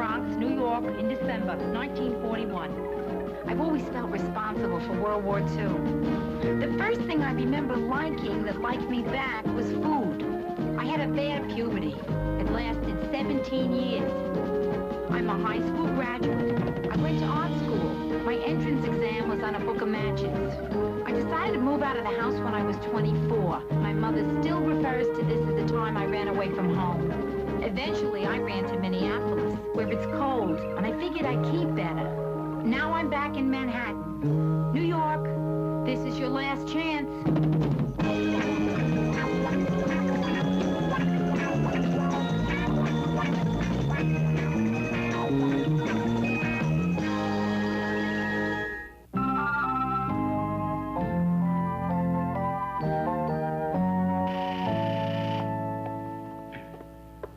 Bronx, New York, in December 1941. I've always felt responsible for World War II. The first thing I remember liking that liked me back was food. I had a bad puberty. It lasted 17 years. I'm a high school graduate. I went to art school. My entrance exam was on a book of matches. I decided to move out of the house when I was 24. My mother still refers to this as the time I ran away from home. Eventually, I ran to Minneapolis, where it's cold, and I figured I'd keep better. Now I'm back in Manhattan. New York, this is your last chance.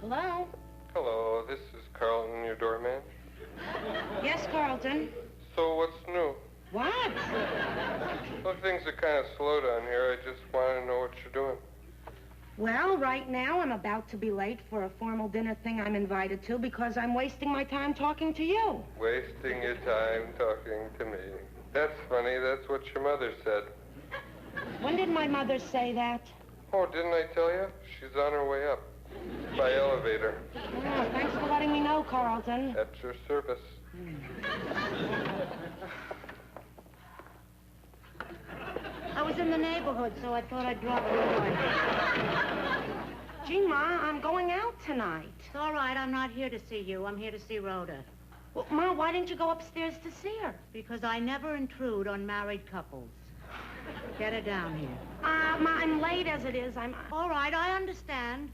Hello? Hello, this is Carlton, your doorman. Yes, Carlton. So what's new? What? Well, things are kind of slow down here. I just want to know what you're doing. Well, right now I'm about to be late for a formal dinner thing I'm invited to because I'm wasting my time talking to you. Wasting your time talking to me. That's funny. That's what your mother said. When did my mother say that? Oh, didn't I tell you? She's on her way up. By elevator. Oh, thanks for letting me know, Carlton. At your service. I was in the neighborhood, so I thought I'd drop in. Gee, Ma, I'm going out tonight. It's all right, I'm not here to see you. I'm here to see Rhoda. Well, Ma, why didn't you go upstairs to see her? Because I never intrude on married couples. Get her down here. Ma, I'm late as it is. All right, I understand.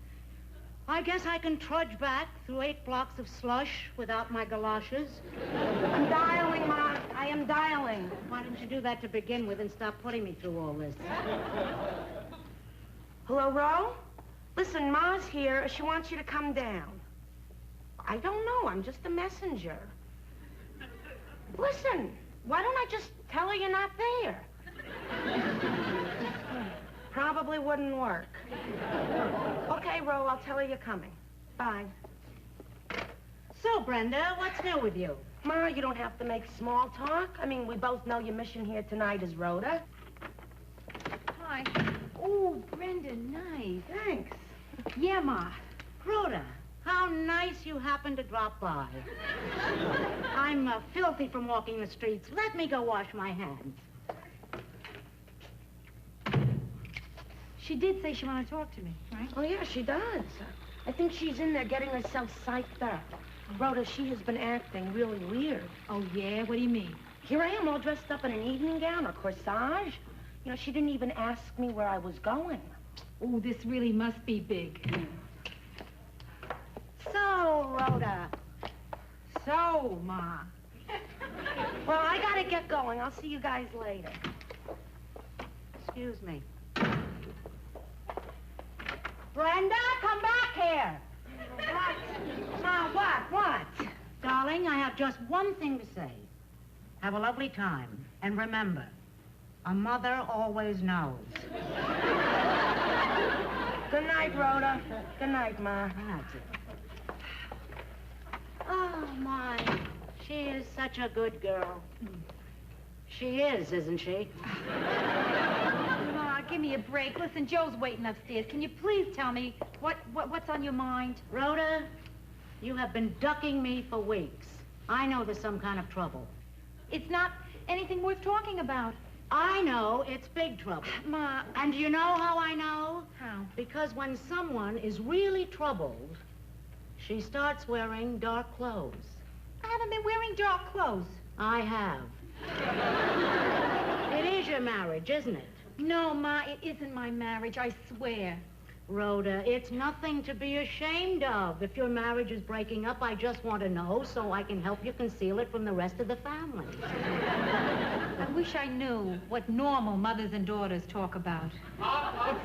I guess I can trudge back through 8 blocks of slush without my galoshes. I'm dialing, Ma. I am dialing. Why didn't you do that to begin with and stop putting me through all this? Hello, Ro? Listen, Ma's here. She wants you to come down. I don't know. I'm just a messenger. Listen, why don't I just tell her you're not there? Probably wouldn't work. Okay, Ro, I'll tell her you're coming. Bye. So, Brenda, what's new with you? Ma, you don't have to make small talk. I mean, we both know your mission here tonight is Rhoda. Hi. Oh, Brenda, nice. Thanks. Yeah, Ma. Rhoda, how nice you happened to drop by. I'm filthy from walking the streets. Let me go wash my hands. She did say she wanted to talk to me, right? Oh, yeah, she does. I think she's in there getting herself psyched up. Rhoda, she has been acting really weird. Oh, yeah? What do you mean? Here I am all dressed up in an evening gown, a corsage. You know, she didn't even ask me where I was going. Oh, this really must be big. So, Rhoda. So, Ma. Well, I gotta get going. I'll see you guys later. Excuse me. Brenda, come back here. What? Ma, what? Darling, I have just one thing to say. Have a lovely time. And remember, a mother always knows. Good night, Rhoda. Good night, Ma. That's it. Oh, my. She is such a good girl. She is, isn't she? Ma, give me a break. Listen, Joe's waiting upstairs. Can you please tell me what's on your mind? Rhoda, you have been ducking me for weeks. I know there's some kind of trouble. It's not anything worth talking about. I know it's big trouble. Ma. And do you know how I know? How? Because when someone is really troubled, she starts wearing dark clothes. I haven't been wearing dark clothes. I have. It is your marriage, isn't it? No, Ma, it isn't my marriage, I swear. Rhoda, it's nothing to be ashamed of. If your marriage is breaking up, I just want to know so I can help you conceal it from the rest of the family. I wish I knew what normal mothers and daughters talk about.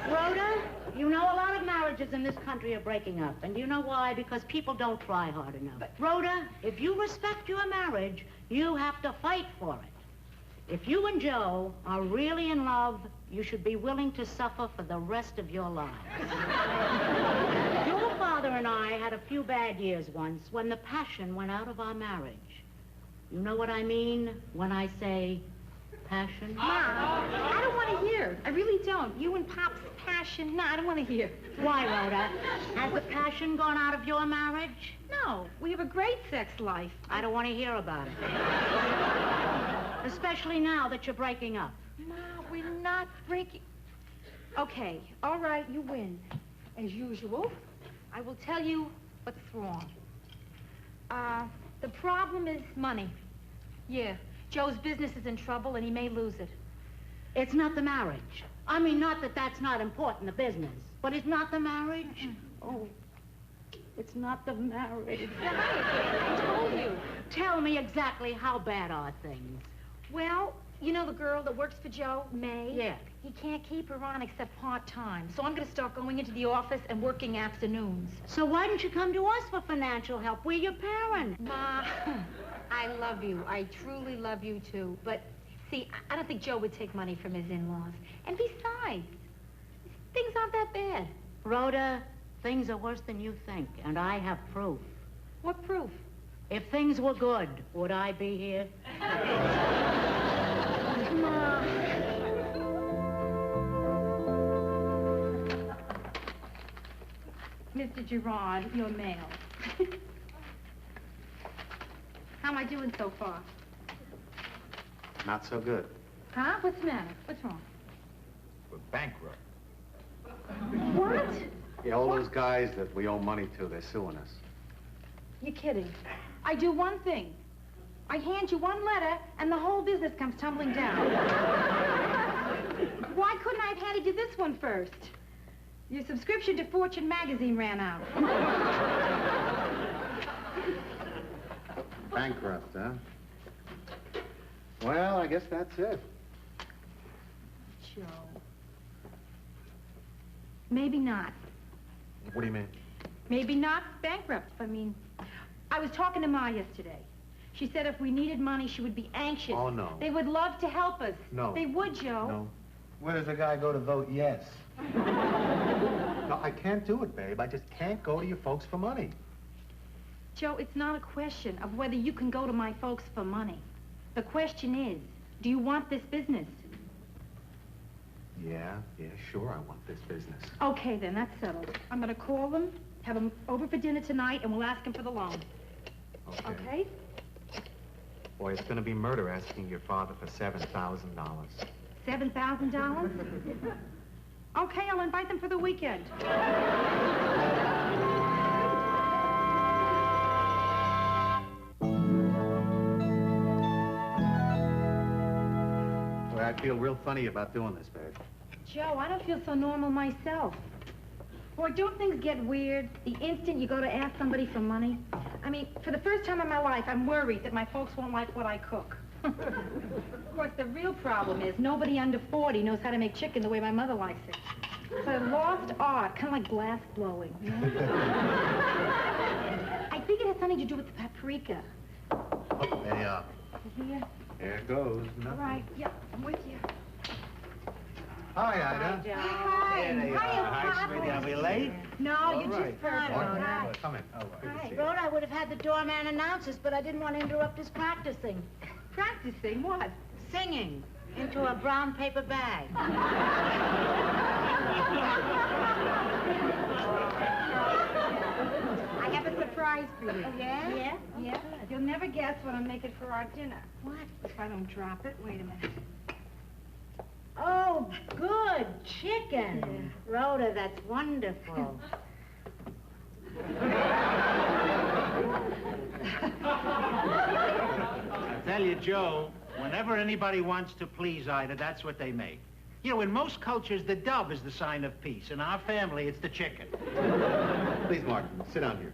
Rhoda, you know a lot of marriages in this country are breaking up. And you know why? Because people don't try hard enough. But Rhoda, if you respect your marriage, you have to fight for it. If you and Joe are really in love, you should be willing to suffer for the rest of your lives. Your father and I had had a few bad years once when the passion went out of our marriage. You know what I mean when I say passion? Ma, I don't want to hear. I really don't. You and Pop's passion. No, I don't want to hear. Why, Rhoda? Has the passion gone out of your marriage? No, we have a great sex life. I don't want to hear about it. Especially now that you're breaking up. Ma, we're not breaking... Okay, all right, you win. As usual, I will tell you what's wrong. The problem is money. Yeah, Joe's business is in trouble and he may lose it. It's not the marriage. I mean, not that that's not important, the business. But it's not the marriage? Oh, it's not the marriage. I told you. Tell me exactly how bad are things. Well, you know the girl that works for Joe, May? Yeah. He can't keep her on except part-time. So I'm going to start going into the office and working afternoons. So why don't you come to us for financial help? We're your parents. Ma, I love you. I truly love you, too. But, see, I don't think Joe would take money from his in-laws. And besides, things aren't that bad. Rhoda, things are worse than you think, and I have proof. What proof? If things were good, would I be here? Ma. Mr. Gerard, your mail. How am I doing so far? Not so good. Huh? What's the matter? What's wrong? We're bankrupt. What? Yeah, all those guys that we owe money to, they're suing us. You're kidding. I do one thing. I hand you one letter, and the whole business comes tumbling down. Why couldn't I have handed you this one first? Your subscription to Fortune magazine ran out. Bankrupt, huh? Well, I guess that's it. Joe. Maybe not. What do you mean? Maybe not bankrupt. I mean, I was talking to Ma yesterday. She said if we needed money, she would be anxious. Oh, no. They would love to help us. No. They would, Joe. No. Where does a guy go to vote yes? No, I can't do it, babe. I just can't go to your folks for money. Joe, it's not a question of whether you can go to my folks for money. The question is, do you want this business? Yeah, sure, I want this business. Okay, then, that's settled. I'm going to call them, have them over for dinner tonight, and we'll ask them for the loan. Okay? Boy, it's gonna be murder asking your father for $7,000. $7,000? Okay, I'll invite them for the weekend. Boy, I feel real funny about doing this, babe. Joe, I don't feel so normal myself. Boy, don't things get weird the instant you go to ask somebody for money? I mean, for the first time in my life, I'm worried that my folks won't like what I cook. Of course, the real problem is nobody under 40 knows how to make chicken the way my mother likes it. It's a lost art, kind of like glass blowing. You know? I think it has something to do with the paprika. Oh, there you are. Here. There it goes. All right, yep, I'm with you. Hi, Ida. Hi. There they are. Hi, sweetie. Are we late? No, All you right. just heard. Hi. Come in. Oh, good to see you. Rhoda, I would have had the doorman announce us, but I didn't want to interrupt his practicing. Practicing what? Singing into a brown paper bag. I have a surprise for you. Yeah? Yeah? Yeah. You'll never guess what I'm making for our dinner. What? If I don't drop it, wait a minute. Oh, good. Chicken. Rhoda, that's wonderful. I tell you, Joe, whenever anybody wants to please Ida, that's what they make. You know, in most cultures, the dove is the sign of peace. In our family, it's the chicken. Please, Martin, sit down here.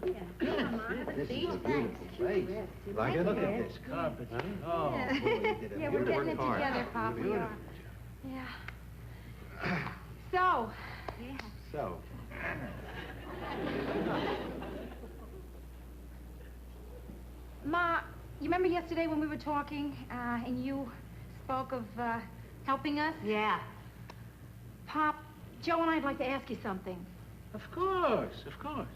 This is a beautiful place. Like it? Look at this carpet. Oh, boy, you did a Yeah, we're beautiful getting it hard. together, Pop. We Beautiful. are. Yeah. So. Yeah. So, Ma, you remember yesterday when we were talking, and you spoke of, helping us? Yeah. Pop, Joe and I'd like to ask you something. Of course, of course.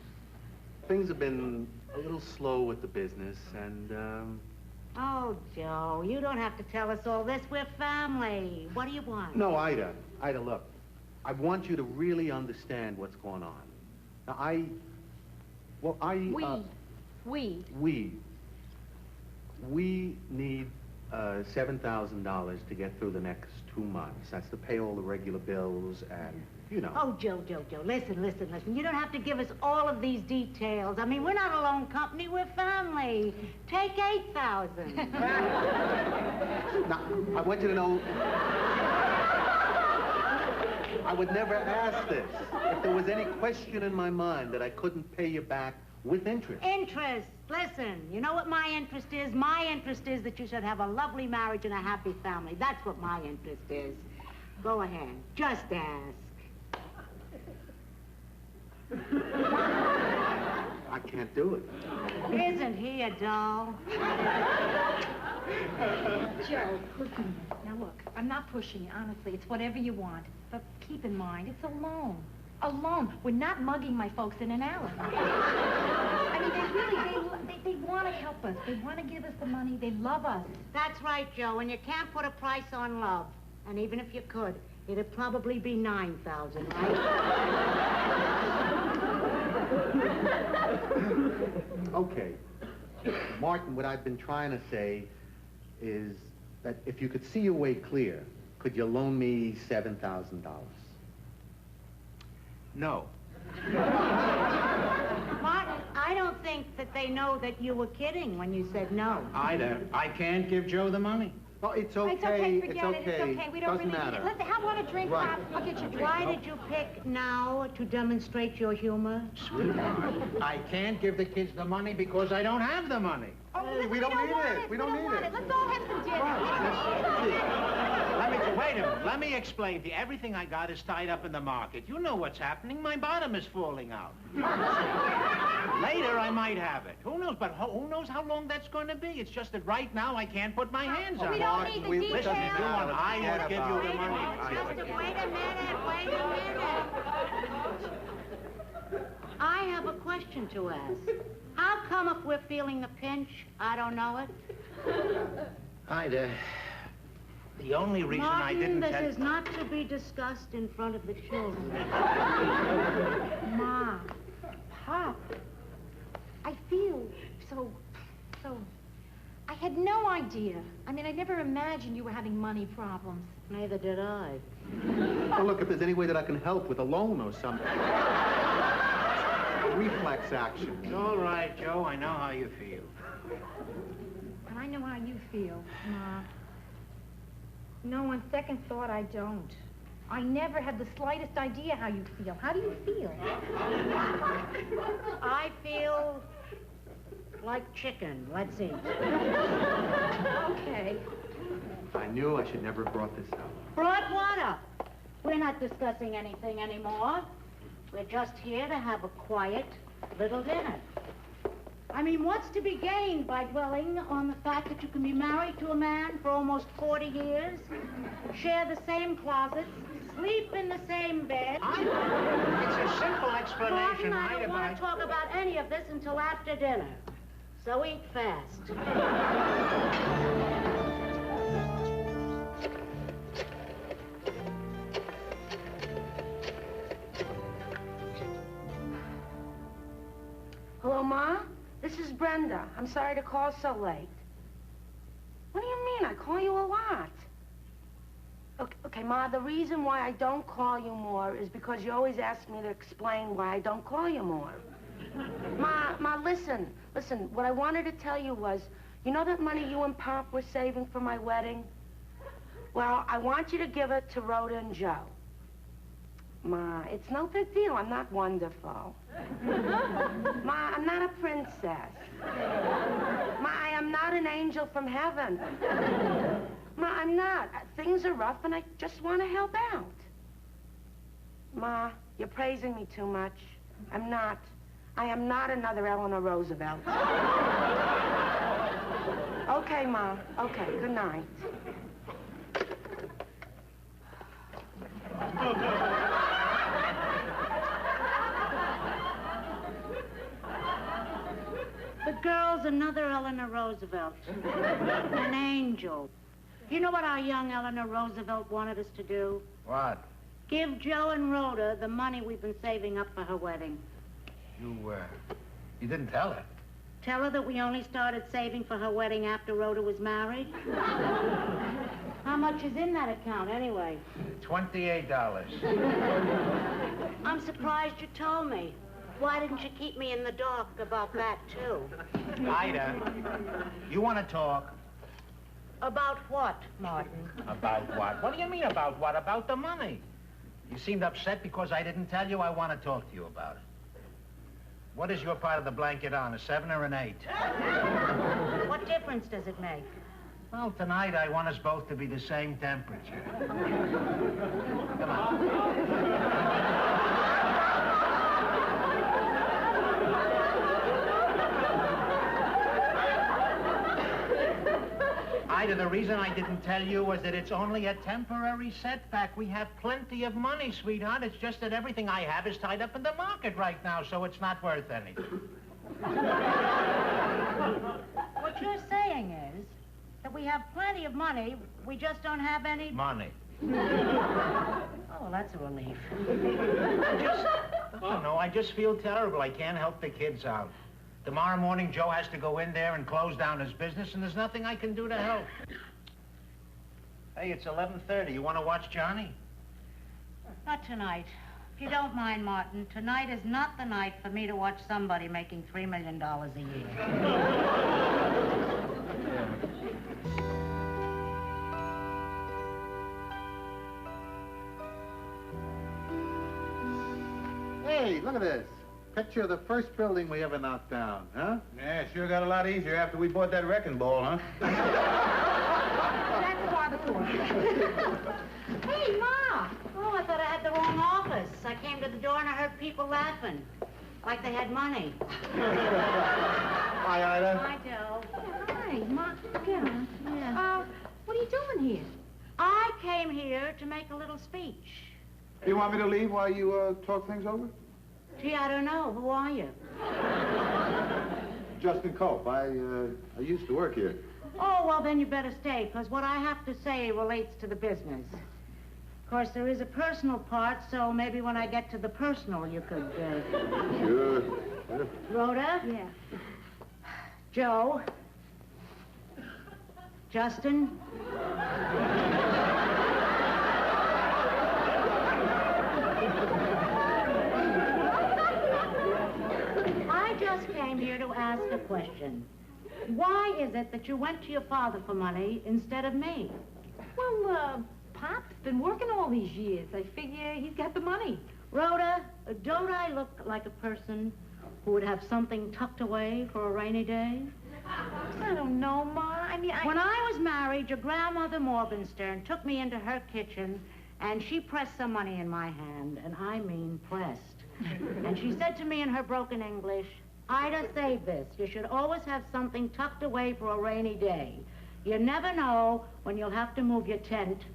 things have been a little slow with the business, and, Oh, Joe, you don't have to tell us all this. We're family. What do you want? No, Ida. Ida, look. I want you to really understand what's going on. Now, We need $7,000 to get through the next 2 months. That's to pay all the regular bills and, you know. Oh, Joe, listen. You don't have to give us all of these details. I mean, we're not a loan company, we're family. Take $8,000. Now, I want you to know, I would never ask this if there was any question in my mind that I couldn't pay you back with interest. Interest. Listen, you know what my interest is? My interest is that you should have a lovely marriage and a happy family. That's what my interest is. Go ahead. Just ask. I can't do it. Isn't he a doll? Joe, listen. Now look, I'm not pushing you, honestly. It's whatever you want. But keep in mind, it's a loan. A loan. We're not mugging my folks in an alley. I mean, they want to help us. They want to give us the money. They love us. That's right, Joe, and you can't put a price on love. And even if you could, it'd probably be $9,000, right? Okay. Martin, what I've been trying to say is that if you could see your way clear, could you loan me $7,000? No. Martin, I don't think that they know that you were kidding when you said no. Ida, I can't give Joe the money. Well, it's okay. It's okay, forget it. It's okay. We don't Doesn't really matter. need it. Let's have one a drink, Right. Pop. I'll get you a drink. Why did you pick now to demonstrate your humor? Sweetheart, I can't give the kids the money because I don't have the money. Oh, Hey, listen, we don't need want it. We don't need want it. Let's all have some dinner. Wait a minute. Let me explain to you. Everything I got is tied up in the market. You know what's happening. My bottom is falling out. Later, I might have it. Who knows? But who knows how long that's going to be? It's just that right now, I can't put my hands on We it. don't need the details. Listen, if you want, I will give you the money. Wait a minute. I have a question to ask. How come if we're feeling the pinch, I don't know it? Ida, the only reason I didn't Martin, tell... this is not to be discussed in front of the children. Ma, Pop, I feel so... I had no idea. I mean, I never imagined you were having money problems. Neither did I. Well, look, if there's any way that I can help with a loan or something. A reflex action. It's all right, Joe. I know how you feel. And I know how you feel, Ma. No, on second thought, I don't. I never had the slightest idea how you feel. How do you feel? I feel like chicken. Let's eat. Okay. I knew I should never have brought this up. Brought what up? We're not discussing anything anymore. We're just here to have a quiet little dinner. I mean, what's to be gained by dwelling on the fact that you can be married to a man for almost 40 years, share the same closets, sleep in the same bed? It's a simple Martin, explanation, I don't want to talk about any of this until after dinner. So eat fast. Hello, Ma? This is Brenda. I'm sorry to call so late. What do you mean? I call you a lot. Okay, Ma, the reason why I don't call you more is because you always ask me to explain why I don't call you more. Ma, listen. What I wanted to tell you was, you know that money you and Pop were saving for my wedding? Well, I want you to give it to Rhoda and Joe. Ma, it's no big deal. I'm not wonderful. Ma, I'm not a princess. Ma, I am not an angel from heaven. Ma, I'm not. Things are rough and I just want to help out. Ma, you're praising me too much. I'm not. I am not another Eleanor Roosevelt. Okay, Ma. Okay, good night. The girl's another Eleanor Roosevelt. An angel. You know what our young Eleanor Roosevelt wanted us to do? What? Give Joe and Rhoda the money we've been saving up for her wedding. You didn't tell her. Tell her that we only started saving for her wedding after Rhoda was married. How much is in that account, anyway? $28. I'm surprised you told me. Why didn't you keep me in the dark about that, too? Ida, you want to talk? About what, Martin? About what? What do you mean about what? About the money. You seemed upset because I didn't tell you. I want to talk to you about it. What is your part of the blanket on, a 7 or an 8? What difference does it make? Well, tonight I want us both to be the same temperature. Come on. Ida, the reason I didn't tell you was that it's only a temporary setback. We have plenty of money, sweetheart. It's just that everything I have is tied up in the market right now, so it's not worth anything. What you're saying is that we have plenty of money, we just don't have any... Money. Oh, well, that's a relief. I just feel terrible. I can't help the kids out. Tomorrow morning, Joe has to go in there and close down his business, and there's nothing I can do to help. Hey, it's 11:30. You want to watch Johnny? Not tonight. If you don't mind, Martin, tonight is not the night for me to watch somebody making $3 million a year. Hey, look at this. Picture of the first building we ever knocked down, huh? Yeah, sure got a lot easier after we bought that wrecking ball, huh? That's barbecue. Hey, Ma! Oh, I thought I had the wrong office. I came to the door and I heard people laughing. Like they had money. Hi, Ida. Hi, Joe. Hi, Ma. Get on. Yeah. What are you doing here? I came here to make a little speech. You want me to leave while you talk things over? Gee, I don't know. Who are you? Justin Cope. I used to work here. Oh, well, then you better stay, because what I have to say relates to the business. Of course, there is a personal part, so maybe when I get to the personal, you could, Sure. Rhoda? Yeah. Joe? Justin? I just came here to ask a question. Why is it that you went to your father for money instead of me? Well, Pop's been working all these years. I figure he's got the money. Rhoda, don't I look like a person who would have something tucked away for a rainy day? I don't know, Ma. When I was married, your grandmother Morgenstern took me into her kitchen, and she pressed some money in my hand, and I mean pressed. And she said to me in her broken English, Ida, save this. You should always have something tucked away for a rainy day. You never know when you'll have to move your tent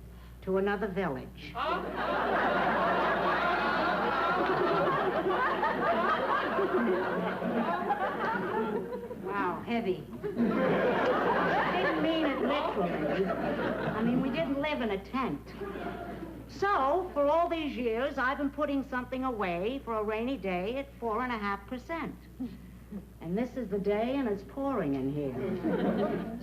to another village. Wow, heavy. I didn't mean it literally. I mean, we didn't live in a tent. So, for all these years, I've been putting something away for a rainy day at 4.5%. And this is the day, and it's pouring in here.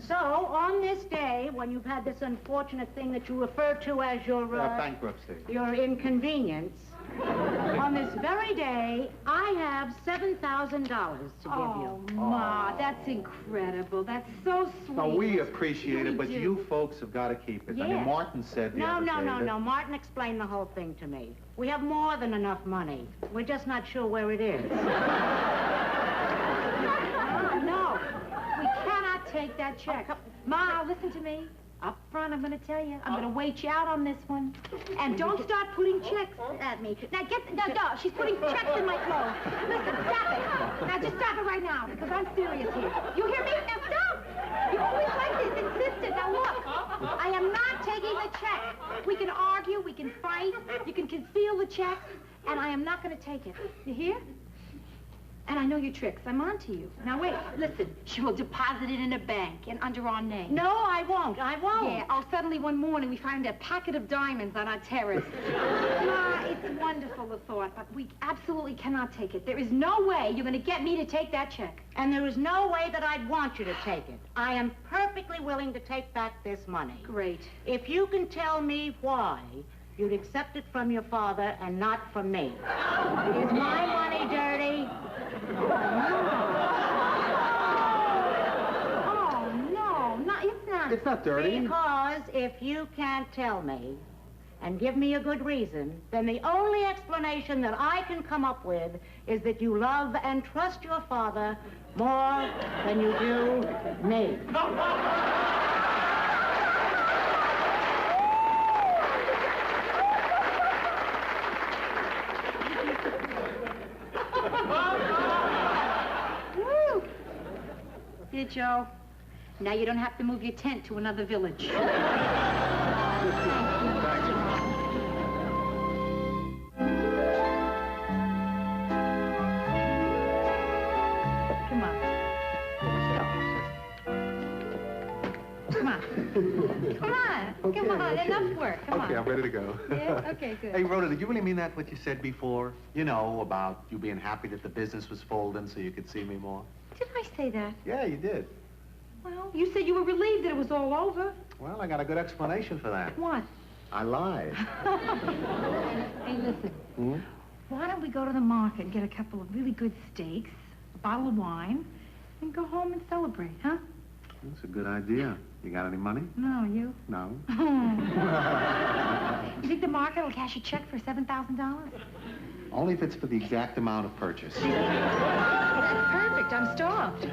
So, on this day, when you've had this unfortunate thing that you refer to as your... bankruptcy. Your inconvenience, on this very day, I have $7,000 to give you. Oh, Ma, that's incredible. That's so sweet. No, we appreciate it, but do. you folks have got to keep it. I mean, Yes. Martin said the other day that- No. Martin explained the whole thing to me. We have more than enough money. We're just not sure where it is. No, we cannot take that check. Ma, listen to me. Up front, I'm going to tell you. I'm going to wait you out on this one. And don't start putting checks at me. Now, no, she's putting checks in my clothes. Listen, stop it. Now, just stop it right now, because I'm serious here. You hear me? Now, stop. You always like this, insistent. Now, look, I am not taking the check. We can argue, we can fight, you can conceal the check, and I am not going to take it. You hear? And I know your tricks. I'm on to you. Now, wait, listen. She will deposit it in a bank and under our name. No, I won't. I won't. Yeah, oh, suddenly one morning we find a packet of diamonds on our terrace. Ma, it's wonderful, the thought, but we absolutely cannot take it. There is no way you're going to get me to take that check. And there is no way that I'd want you to take it. I am perfectly willing to take back this money. Great. If you can tell me why you'd accept it from your father and not from me. Is my money dirty? Oh, no, it's not. It's not dirty. Because if you can't tell me and give me a good reason, then the only explanation that I can come up with is that you love and trust your father more than you do me. Woo! Here, Joe. Now you don't have to move your tent to another village. Come on. Come on. Come on. Come on. Enough work. Come on. Okay, I'm ready to go. Yeah? Okay, good. Hey, Rhoda, did you really mean that, what you said before? You know, about you being happy that the business was folding so you could see me more? Did I say that? Yeah, you did. Well, you said you were relieved that it was all over. Well, I got a good explanation for that. What? I lied. Hey, listen. Hmm? Why don't we go to the market and get a couple of really good steaks, a bottle of wine, and go home and celebrate, huh? That's a good idea. You got any money? No, you? No. You think the market will cash a check for $7,000? Only if it's for the exact amount of purchase. That's perfect. I'm starved.